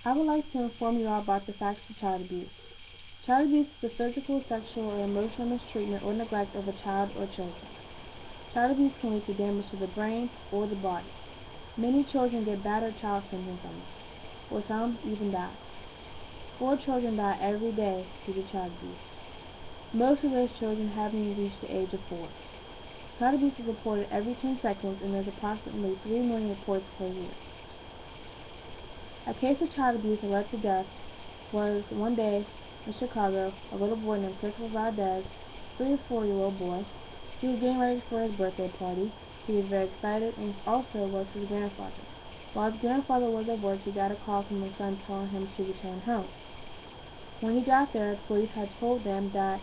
I would like to inform you all about the facts of child abuse. Child abuse is the physical, sexual, or emotional mistreatment or neglect of a child or children. Child abuse can lead to damage to the brain or the body. Many children get battered child syndrome from it, or some even die. 4 children die every day due to child abuse. Most of those children haven't even reached the age of 4. Child abuse is reported every 10 seconds, and there's approximately 3 million reports per year. A case of child abuse that led to death was one day in Chicago, a little boy named Christopher Valdez, 3 or 4-year-old boy. He was getting ready for his birthday party. He was very excited, and also was his grandfather. While his grandfather was at work, he got a call from his son telling him to return home. When he got there, the police had told them that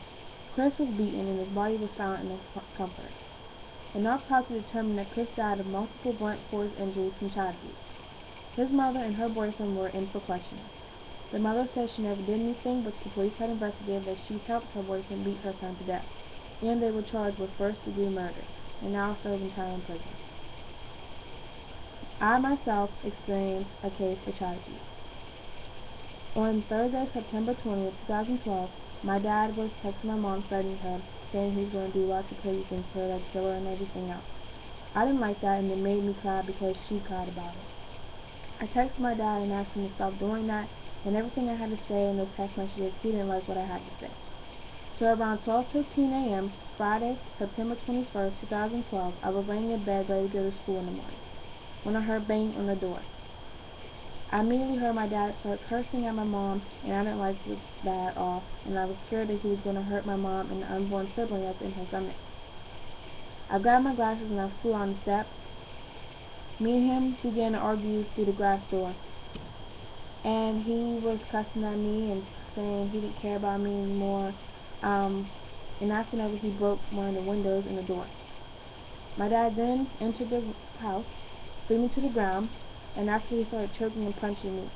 Chris was beaten and his body was found in a comforter. An autopsy determined that Chris died of multiple blunt force injuries from child abuse. His mother and her boyfriend were in for questioning. The mother said she never did anything, but the police had investigated that she helped her boyfriend beat her son to death, and they were charged with first-degree murder, and now serve in trial in prison. I myself experienced a case of child abuse. On Thursday, September 20th, 2012, my dad was texting my mom threatening her, saying he was going to do lots of crazy things to her, like kill her and everything else. I didn't like that, and it made me cry because she cried about it. I texted my dad and asked him to stop doing that, and everything I had to say in those text messages, he didn't like what I had to say. So around 12:15 a.m., Friday, September 21st, 2012, I was laying in bed ready to go to school in the morning, when I heard banging on the door. I immediately heard my dad start cursing at my mom, and I didn't like that at all, and I was scared that he was going to hurt my mom and the unborn sibling that's in her stomach. I grabbed my glasses and I flew on the steps. Me and him began to argue through the glass door, and he was cussing at me and saying he didn't care about me anymore, and that's whenever he broke one of the windows in the door. My dad then entered the house, threw me to the ground, and after he started choking and punching me.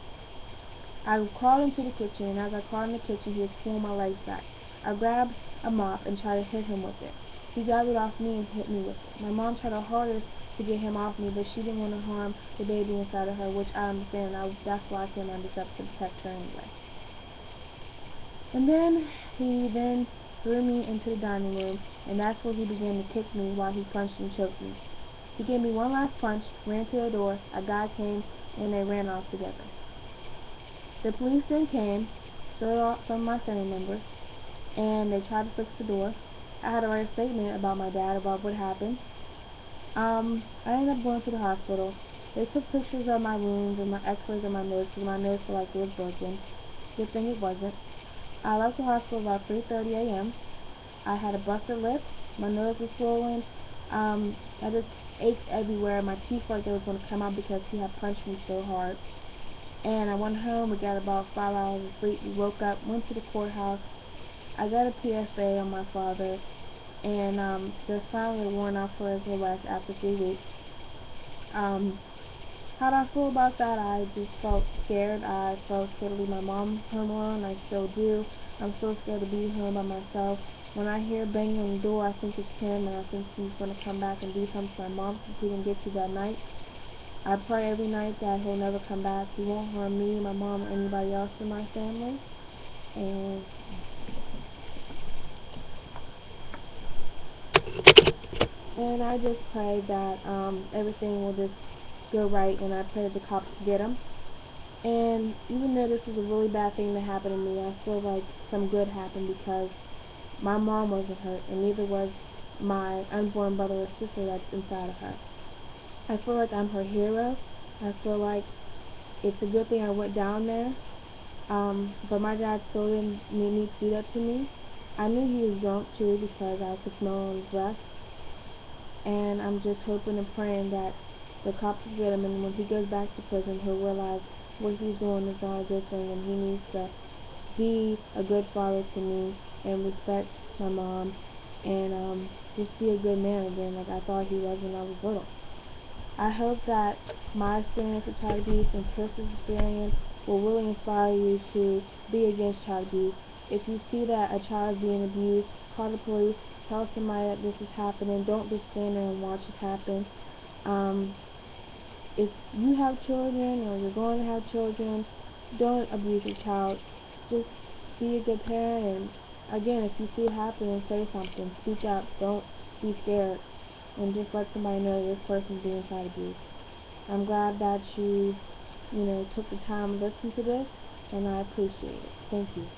I crawled into the kitchen, and as I crawled in the kitchen, he was pulling my legs back. I grabbed a mop and tried to hit him with it. He grabbed it off me and hit me with it. My mom tried her hardest to get him off me, but she didn't want to harm the baby inside of her, which I understand, and that's why I came under steps to protect her anyway. And then he threw me into the dining room, and that's where he began to kick me while he punched and choked me. He gave me one last punch, ran to the door, a guy came, and they ran off together. The police then came, so some of my family members, and they tried to fix the door. I had to write a statement about my dad, about what happened. I ended up going to the hospital. They took pictures of my wounds and my x-rays of my nose, because my nose felt like it was broken. Good thing it wasn't. I left the hospital about 3:30 a.m. I had a busted lip, my nose was swollen, I just ached everywhere. My teeth felt like they was going to come out because he had punched me so hard. And I went home, we got about 5 hours of sleep, we woke up, went to the courthouse. I got a PSA on my father, and there's finally a warrant out for his arrest after 3 weeks. How do I feel about that? I just felt scared. I felt scared to leave my mom home alone. I still do. I'm still scared to be home by myself. When I hear banging on the door, I think it's him, and I think he's going to come back and do something to my mom if he didn't get to that night. I pray every night that he'll never come back. He won't harm me, my mom, or anybody else in my family. And I just pray that everything will just go right, and I pray that the cops get him. And even though this was a really bad thing that happened to me, I feel like some good happened because my mom wasn't hurt, and neither was my unborn brother or sister that's inside of her. I feel like I'm her hero. I feel like it's a good thing I went down there, but my dad still didn't need to do that to me. I knew he was drunk too because I could smell on his breath, and I'm just hoping and praying that the cops will get him, and when he goes back to prison, he'll realize what he's doing is not a good thing, and he needs to be a good father to me and respect my mom, and just be a good man again like I thought he was when I was little. I hope that my experience with child abuse and Chris's experience will really inspire you to be against child abuse. If you see that a child is being abused, call the police, tell somebody that this is happening. Don't just stand there and watch it happen. If you have children or you're going to have children, don't abuse your child. Just be a good parent, and again, if you see it happening, say something. Speak up. Don't be scared, and just let somebody know this person's being child abuse. I'm glad that you took the time to listen to this, and I appreciate it. Thank you.